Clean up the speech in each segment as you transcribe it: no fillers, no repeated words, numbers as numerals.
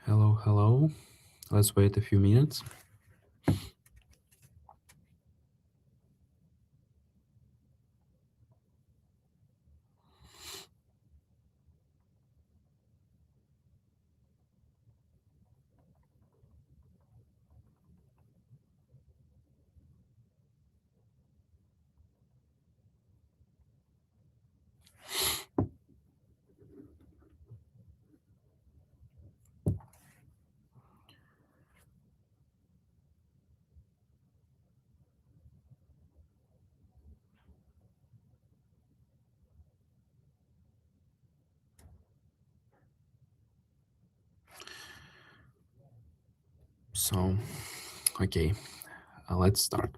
Hello, hello. Let's wait a few minutes. So, okay, let's start.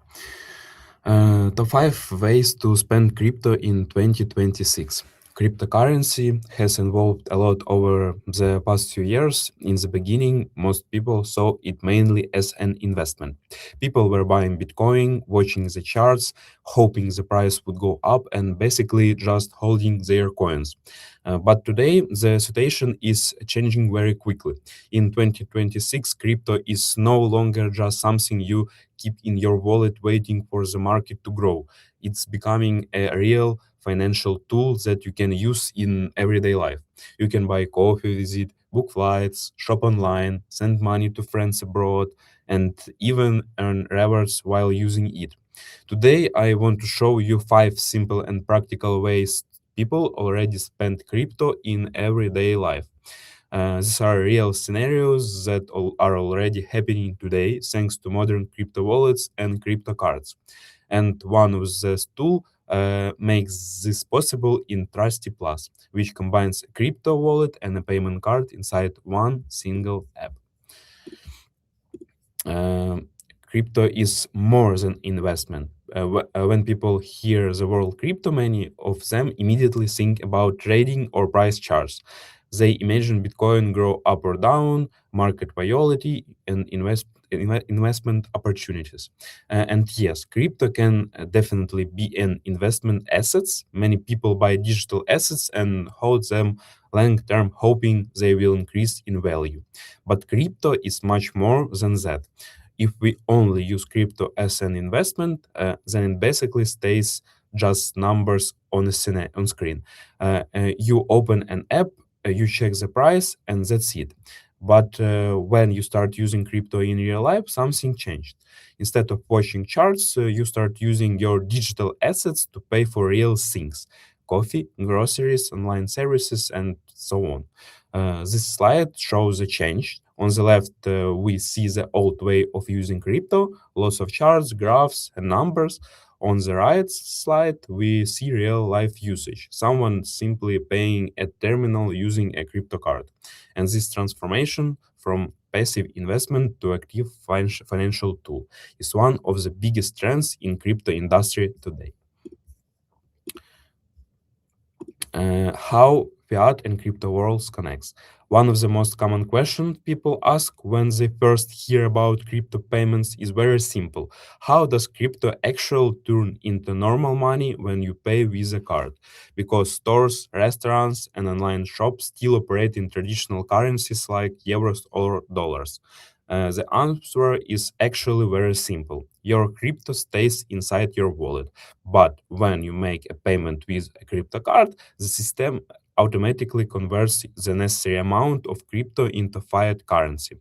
Top 5 ways to spend crypto in 2026. Cryptocurrency has evolved a lot over the past few years. In the beginning, most people saw it mainly as an investment. People were buying Bitcoin, watching the charts, hoping the price would go up, and basically just holding their coins. But today, the situation is changing very quickly. In 2026, crypto is no longer just something you keep in your wallet waiting for the market to grow. It's becoming a real financial tool that you can use in everyday life. You can buy coffee with it, book flights, shop online, send money to friends abroad, and even earn rewards while using it. Today, I want to show you 5 simple and practical ways people already spend crypto in everyday life. These are real scenarios that are already happening today thanks to modern crypto wallets and crypto cards. And one of these tools makes this possible in Trustee Plus, which combines a crypto wallet and a payment card inside one single app. Um, Crypto is more than investment. When people hear the word crypto, many of them immediately think about trading or price charts. They imagine Bitcoin grow up or down, market volatility, and investment opportunities. And yes, crypto can definitely be an investment assets. Many people buy digital assets and hold them long term, hoping they will increase in value. But crypto is much more than that. If we only use crypto as an investment, then it basically stays just numbers on on screen. You open an app, you check the price, and that's it. But when you start using crypto in real life, something changed. Instead of watching charts, you start using your digital assets to pay for real things: coffee, groceries, online services, and so on. This slide shows a change. On the left, we see the old way of using crypto, lots of charts, graphs, and numbers. On the right slide, we see real life usage, someone simply paying a terminal using a crypto card. And this transformation from passive investment to active financial tool is one of the biggest trends in crypto industry today. How fiat and crypto worlds connects. One of the most common questions people ask when they first hear about crypto payments is very simple. How does crypto actually turn into normal money when you pay with a card? Because stores, restaurants, and online shops still operate in traditional currencies like euros or dollars. The answer is actually very simple. Your crypto stays inside your wallet, but when you make a payment with a crypto card, the system automatically converts the necessary amount of crypto into fiat currency.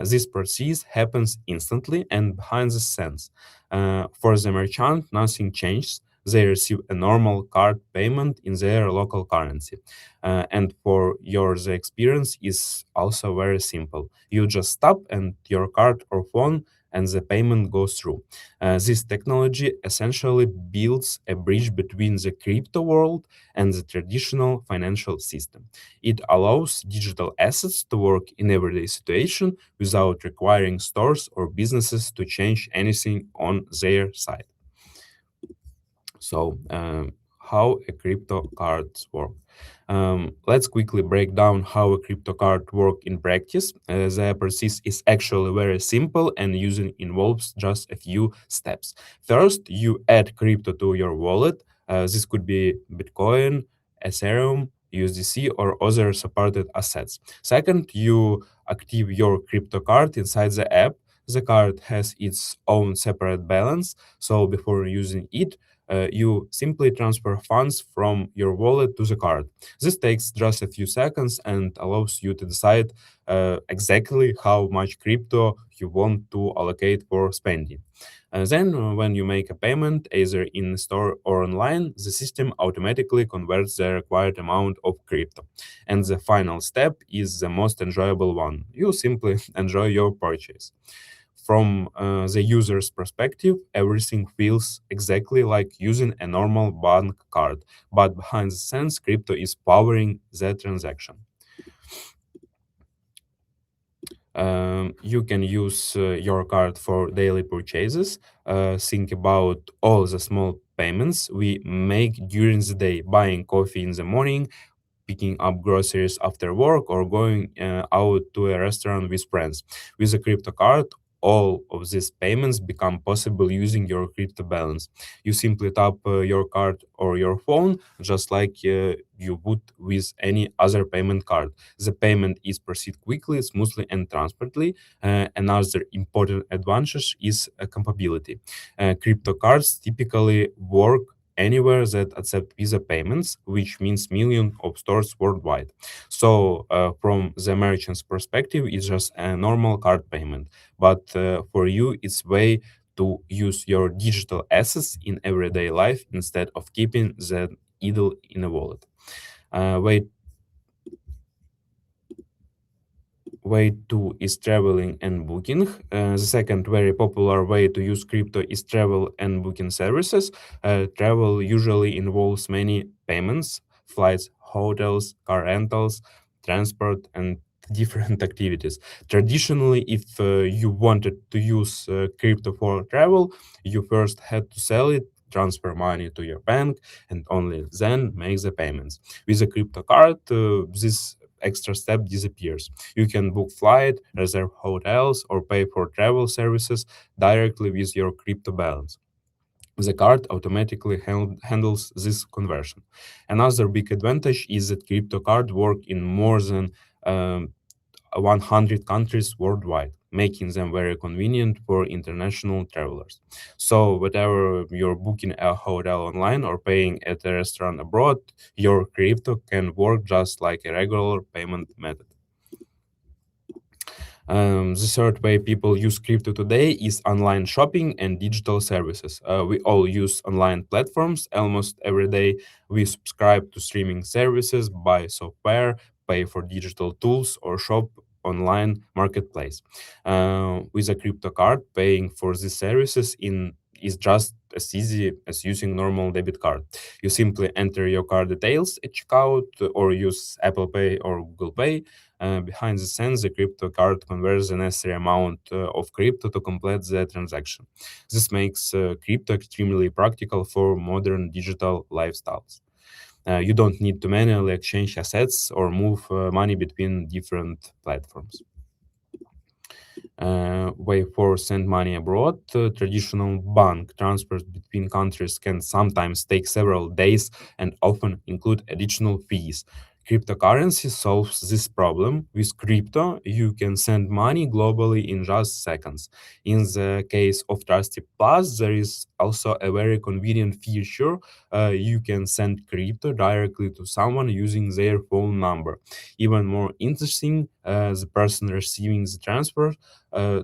This process happens instantly and behind the scenes. For the merchant, nothing changes. They receive a normal card payment in their local currency. And for yours, the experience is also very simple. You just tap and your card or phone and the payment goes through. This technology essentially builds a bridge between the crypto world and the traditional financial system. It allows digital assets to work in everyday situation without requiring stores or businesses to change anything on their side. So, how a crypto cards work? Let's quickly break down how a crypto card work in practice. The process is actually very simple and using involves just a few steps. First, you add crypto to your wallet. This could be Bitcoin, Ethereum, USDC, or other supported assets. Second, you active your crypto card inside the app. The card has its own separate balance, so before using it, you simply transfer funds from your wallet to the card. This takes just a few seconds and allows you to decide exactly how much crypto you want to allocate for spending. Then, when you make a payment, either in store or online, the system automatically converts the required amount of crypto. And the final step is the most enjoyable one. You simply enjoy your purchase. From the user's perspective, everything feels exactly like using a normal bank card, but behind the scenes, crypto is powering the transaction. You can use your card for daily purchases. Think about all the small payments we make during the day, buying coffee in the morning, picking up groceries after work, or going out to a restaurant with friends. With a crypto card, all of these payments become possible using your crypto balance. You simply tap your card or your phone, just like you would with any other payment card. The payment is proceed quickly, smoothly, and transparently. Another important advantage is compatibility. Crypto cards typically work anywhere that accept Visa payments, which means millions of stores worldwide. So, from the merchant's perspective, it's just a normal card payment, but for you, it's way to use your digital assets in everyday life instead of keeping them idle in a wallet. Way Way two is traveling and booking. The second very popular way to use crypto is travel and booking services. Travel usually involves many payments, flights, hotels, car rentals, transport, and different activities. Traditionally, if you wanted to use crypto for travel, you first had to sell it, transfer money to your bank, and only then make the payments. With a crypto card, this extra step disappears. You can book flight, reserve hotels, or pay for travel services directly with your crypto balance. The card automatically handles this conversion. Another big advantage is that crypto cards work in more than um, 100 countries worldwide, making them very convenient for international travelers. So, whether you're booking a hotel online or paying at a restaurant abroad, your crypto can work just like a regular payment method. The third way people use crypto today is online shopping and digital services. We all use online platforms almost every day. We subscribe to streaming services, buy software, pay for digital tools, or shop online marketplace. With a crypto card, paying for these services in is just as easy as using normal debit card. You simply enter your card details at checkout or use Apple Pay or Google Pay. Behind the scenes, the crypto card converts the necessary amount of crypto to complete the transaction. This makes crypto extremely practical for modern digital lifestyles. You don't need to manually exchange assets or move money between different platforms. Way for send money abroad. Traditional bank transfers between countries can sometimes take several days and often include additional fees. Cryptocurrency solves this problem. With crypto, you can send money globally in just seconds. In the case of Trustee Plus, there is also a very convenient feature. You can send crypto directly to someone using their phone number. Even more interesting, the person receiving the transfer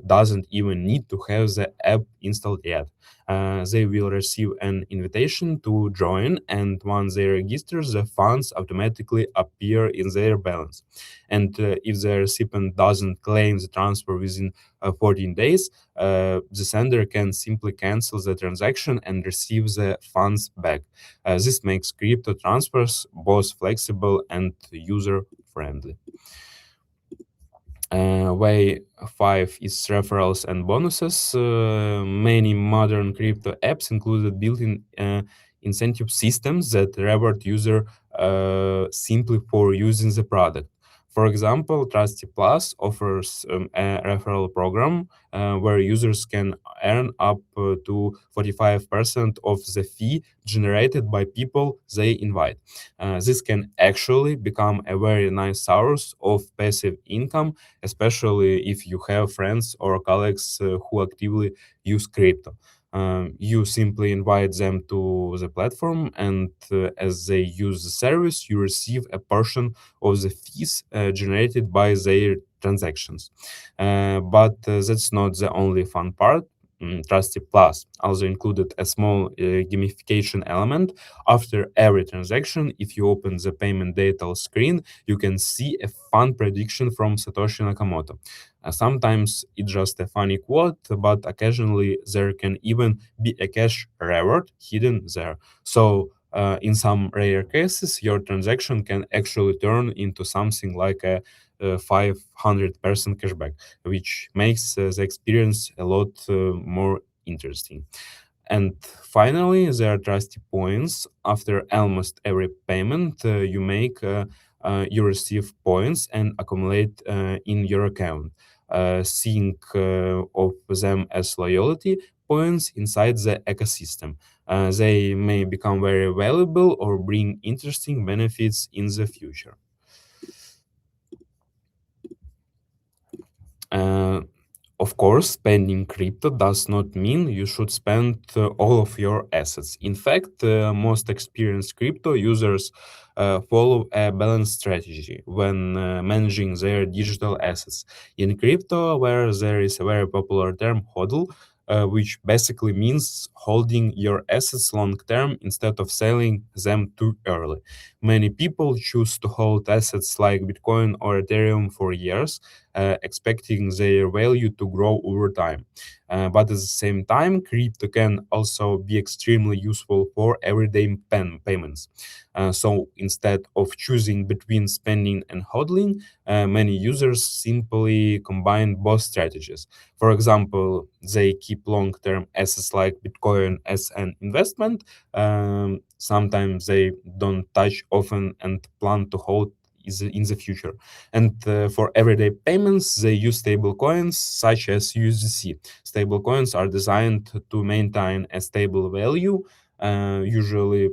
doesn't even need to have the app installed yet. They will receive an invitation to join, and once they register, the funds automatically appear in their balance. And if the recipient doesn't claim the transfer within 14 days, the sender can simply cancel the transaction and receive the funds back. This makes crypto transfers both flexible and user friendly. Way five is referrals and bonuses. Many modern crypto apps included built-in incentive systems that reward user simply for using the product. For example, Trustee Plus offers a referral program where users can earn up to 45% of the fee generated by people they invite. This can actually become a very nice source of passive income, especially if you have friends or colleagues who actively use crypto. You simply invite them to the platform, and as they use the service, you receive a portion of the fees generated by their transactions. But that's not the only fun part. Trusty Plus also included a small gamification element. After every transaction, if you open the payment data screen, you can see a fun prediction from Satoshi Nakamoto. Sometimes it's just a funny quote, but occasionally there can even be a cash reward hidden there. So, in some rare cases, your transaction can actually turn into something like a 500% cashback, which makes the experience a lot more interesting. And finally, there are trusty points. After almost every payment you make, you receive points and accumulate in your account. Think of them as loyalty points inside the ecosystem. They may become very valuable or bring interesting benefits in the future. Uh, of course, spending crypto does not mean you should spend all of your assets. In fact, most experienced crypto users follow a balanced strategy when managing their digital assets. In crypto, where there is a very popular term hodl, which basically means holding your assets long term instead of selling them too early. Many people choose to hold assets like Bitcoin or Ethereum for years, expecting their value to grow over time. But at the same time, crypto can also be extremely useful for everyday payments. So instead of choosing between spending and hodling, many users simply combine both strategies. For example, they keep long term assets like Bitcoin as an investment. Sometimes they don't touch often and plan to hold in the future. And for everyday payments, they use stablecoins such as USDC. Stablecoins are designed to maintain a stable value, usually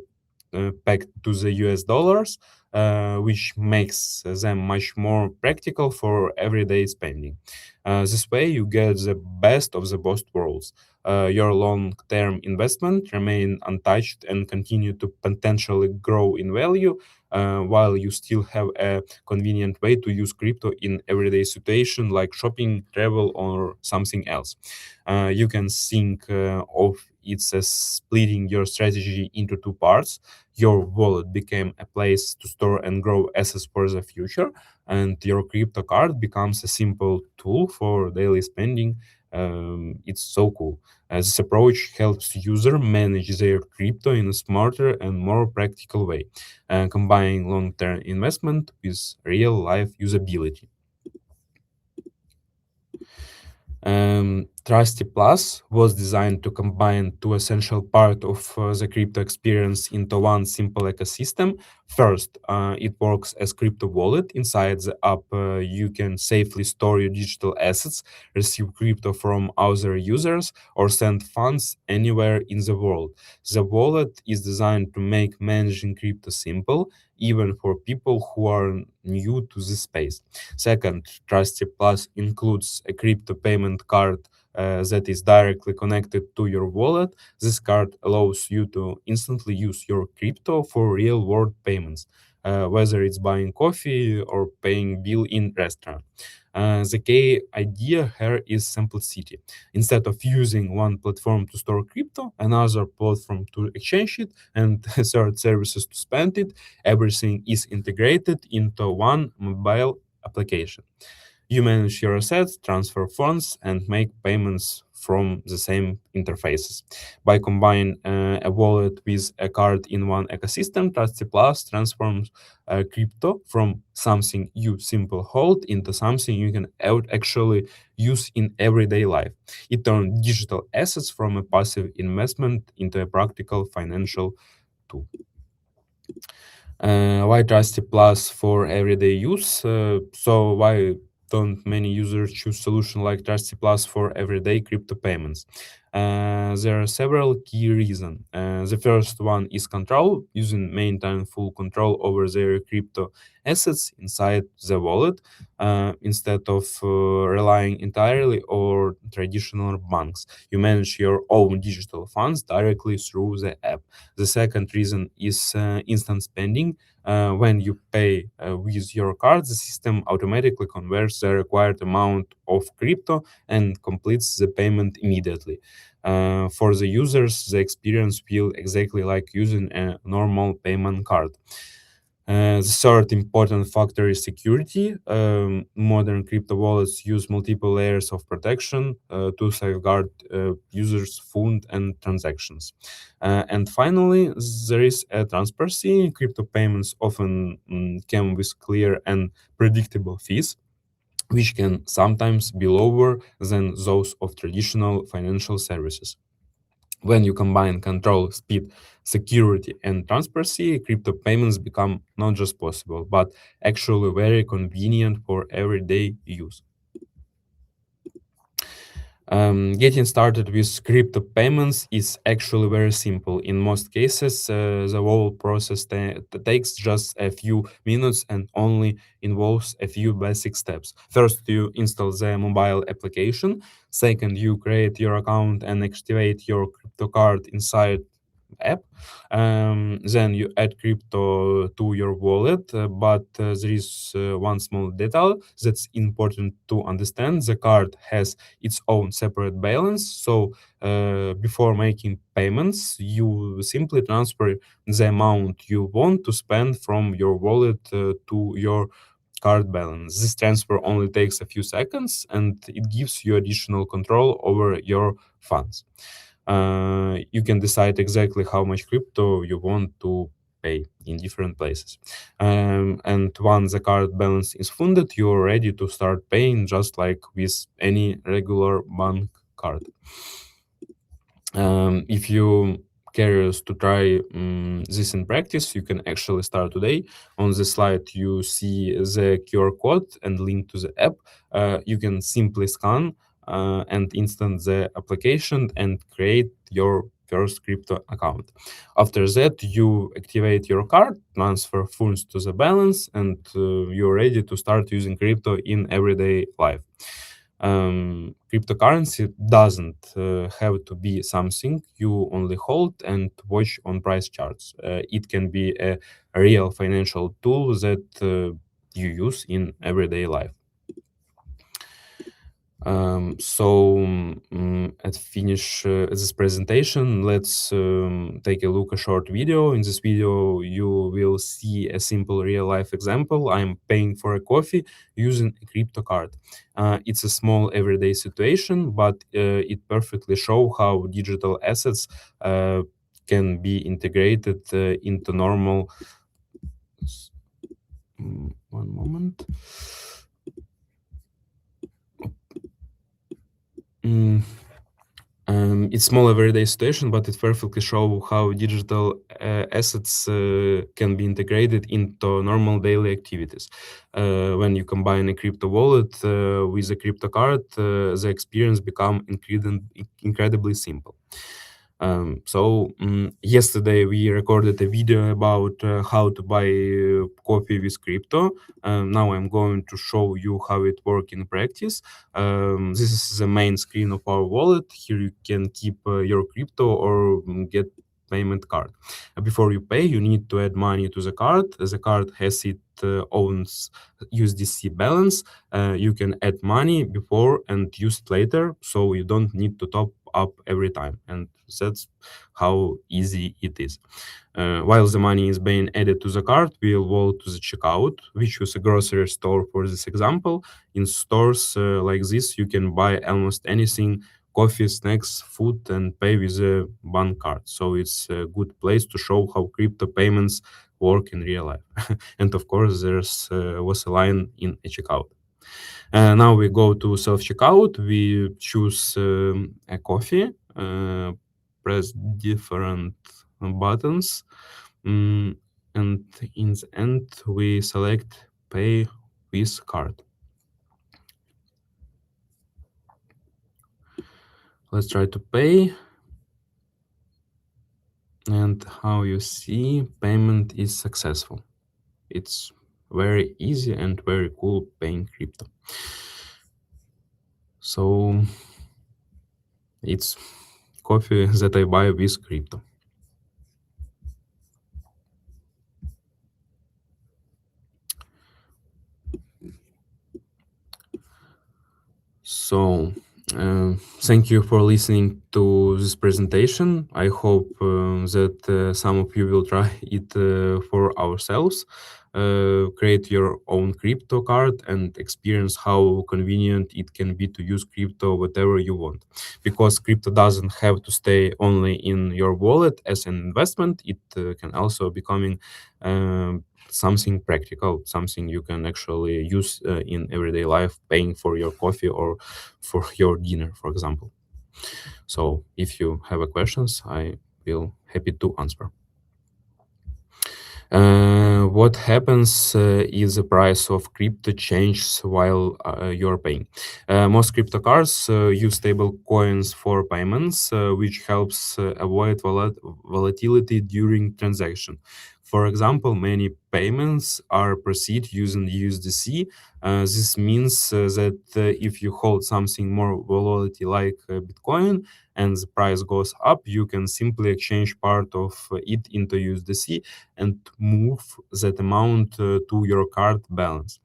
pegged to the US dollars, which makes them much more practical for everyday spending. This way, you get the best of the both worlds. Your long-term investment remain untouched and continue to potentially grow in value, while you still have a convenient way to use crypto in everyday situation like shopping, travel, or something else. You can think of it as splitting your strategy into two parts. Your wallet became a place to store and grow assets for the future, and your crypto card becomes a simple tool for daily spending. It's so cool. This approach helps user manage their crypto in a smarter and more practical way, combining long-term investment with real-life usability. Trusty Plus was designed to combine two essential parts of the crypto experience into one simple ecosystem. First, it works as crypto wallet. Inside the app, you can safely store your digital assets, receive crypto from other users, or send funds anywhere in the world. The wallet is designed to make managing crypto simple, even for people who are new to the space. Second, Trusty Plus includes a crypto payment card that is directly connected to your wallet. This card allows you to instantly use your crypto for real world payments, whether it's buying coffee or paying bill in restaurant. The key idea here is simplicity. Instead of using one platform to store crypto, another platform to exchange it, and third services to spend it, everything is integrated into one mobile application. You manage your assets, transfer funds, and make payments from the same interfaces. By combining a wallet with a card in one ecosystem, Trusty Plus transforms crypto from something you simply hold into something you can actually use in everyday life. It turns digital assets from a passive investment into a practical financial tool. Why Trustee Plus for everyday use? So why don't many users choose solution like Trustee Plus for everyday crypto payments? There are several key reasons. The first one is control. Using maintain full control over their crypto assets inside the wallet instead of relying entirely on traditional banks. You manage your own digital funds directly through the app. The second reason is instant spending. When you pay with your card, the system automatically converts the required amount of crypto and completes the payment immediately. For the users, the experience feels exactly like using a normal payment card. The third important factor is security. Modern crypto wallets use multiple layers of protection to safeguard users' funds and transactions. And finally, there is a transparency. Crypto payments often come with clear and predictable fees, which can sometimes be lower than those of traditional financial services. When you combine control, speed, security, and transparency, crypto payments become not just possible, but actually very convenient for everyday use. Getting started with crypto payments is actually very simple. In most cases, the whole process takes just a few minutes and only involves a few basic steps. First, you install the mobile application. Second, you create your account and activate your crypto card inside app. Then you add crypto to your wallet, but there is one small detail that's important to understand. The card has its own separate balance. So before making payments, you simply transfer the amount you want to spend from your wallet to your card balance. This transfer only takes a few seconds and it gives you additional control over your funds. You can decide exactly how much crypto you want to pay in different places. And once the card balance is funded, you're ready to start paying just like with any regular bank card. If you curious to try this in practice, you can actually start today. On the slide, you see the QR code and link to the app. You can simply scan and instant the application and create your first crypto account. After that, you activate your card, transfer funds to the balance, and you're ready to start using crypto in everyday life. Cryptocurrency doesn't have to be something you only hold and watch on price charts. It can be a real financial tool that you use in everyday life. At finish this presentation, let's take a look a short video. In this video, you will see a simple real life example. I'm paying for a coffee using a crypto card. It's a small everyday situation, but it perfectly shows how digital assets can be integrated into normal. One moment. Mm, it's small everyday situation, but it perfectly show how digital assets can be integrated into normal daily activities. When you combine a crypto wallet with a crypto card, the experience become incredibly simple. Yesterday we recorded a video about how to buy coffee with crypto. Now I'm going to show you how it works in practice. This is the main screen of our wallet. Here you can keep your crypto or get payment card. Before you pay, you need to add money to the card. The card has its own USDC balance. You can add money before and use it later, so you don't need to top up every time. And that's how easy it is. While the money is being added to the card, we'll go to the checkout. We choose a grocery store for this example. In stores like this, you can buy almost anything: coffee, snacks, food, and pay with a bank card. So it's a good place to show how crypto payments work in real life. And of course, there's was a line in a checkout. Now we go to self checkout. We choose a coffee, press different buttons. Mm, And in the end, we select pay with card. Let's try to pay. And how you see, payment is successful. It's very easy and very cool paying crypto. So it's coffee that I buy with crypto. So, thank you for listening to this presentation. I hope that some of you will try it for ourselves. Create your own crypto card and experience how convenient it can be to use crypto whatever you want. Because crypto doesn't have to stay only in your wallet as an investment, it can also becoming something practical, something you can actually use in everyday life, paying for your coffee or for your dinner, for example. So if you have a questions, I will happy to answer. What happens if the price of crypto changes while you're paying? Most crypto cards use stable coins for payments, which helps avoid volatility during transaction. For example, many payments are proceed using USDC. This means that if you hold something more volatility like Bitcoin and the price goes up, you can simply exchange part of it into USDC and move that amount to your card balance.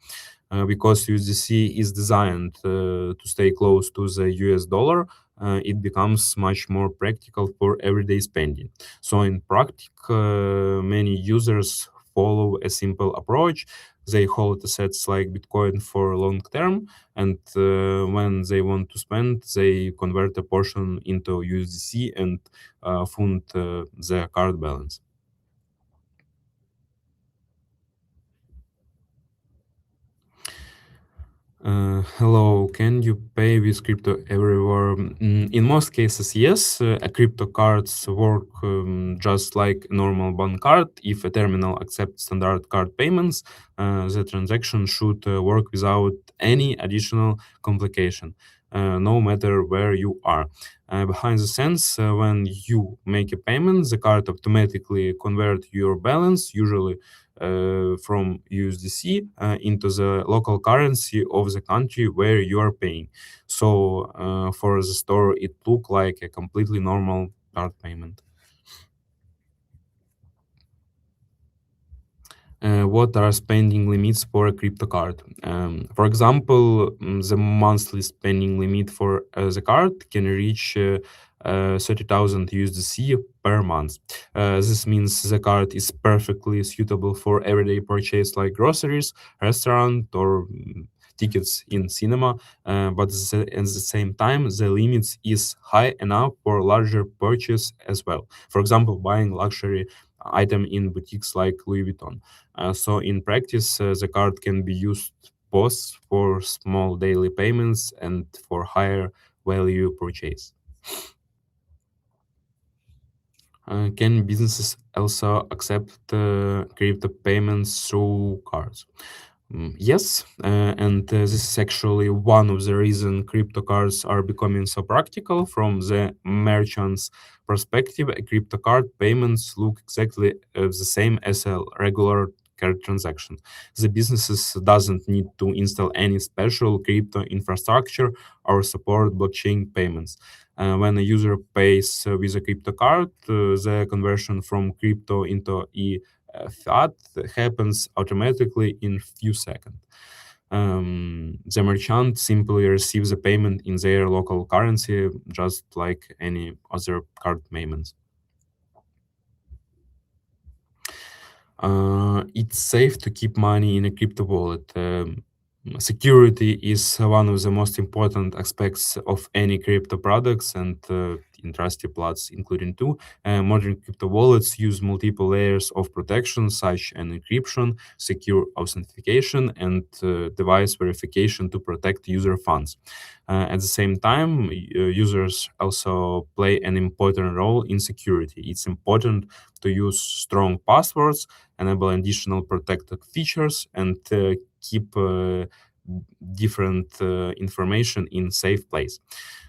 Because USDC is designed to stay close to the US dollar, it becomes much more practical for everyday spending. So in practice, many users follow a simple approach. They hold assets like Bitcoin for long term, and when they want to spend, they convert a portion into USDC and fund their card balance. Hello, can you pay with crypto everywhere? In most cases, yes. A crypto cards work just like a normal bank card. If a terminal accepts standard card payments, the transaction should work without any additional complication, no matter where you are. Behind the scenes, when you make a payment, the card automatically convert your balance, usually from USDC into the local currency of the country where you are paying. So for the store, it look like a completely normal card payment. What are spending limits for a crypto card? For example, the monthly spending limit for the card can reach 30,000 USDC per month. This means the card is perfectly suitable for everyday purchase like groceries, restaurant, or tickets in cinema. But at the same time, the limits is high enough for larger purchase as well. For example, buying luxury item in boutiques like Louis Vuitton. So in practice, the card can be used both for small daily payments and for higher value purchase. Can businesses also accept crypto payments through cards? Yes, and this is actually one of the reason crypto cards are becoming so practical from the merchant's perspective. A crypto card payments look exactly the same as a regular card transaction. The businesses doesn't need to install any special crypto infrastructure or support blockchain payments. When a user pays with a crypto card, the conversion from crypto into fiat happens automatically in few seconds. The merchant simply receives the payment in their local currency, just like any other card payments. It's safe to keep money in a crypto wallet. Security is one of the most important aspects of any crypto products, and in Trustee Plus, including two. Modern crypto wallets use multiple layers of protection, such as encryption, secure authentication, and device verification to protect user funds. At the same time, users also play an important role in security. It's important to use strong passwords, enable additional protected features, and keep different information in safe place.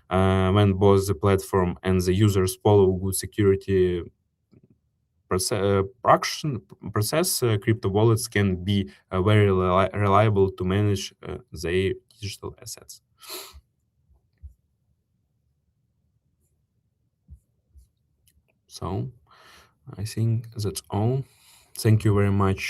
When both the platform and the users follow good security process, crypto wallets can be very reliable to manage their digital assets. So I think that's all. Thank you very much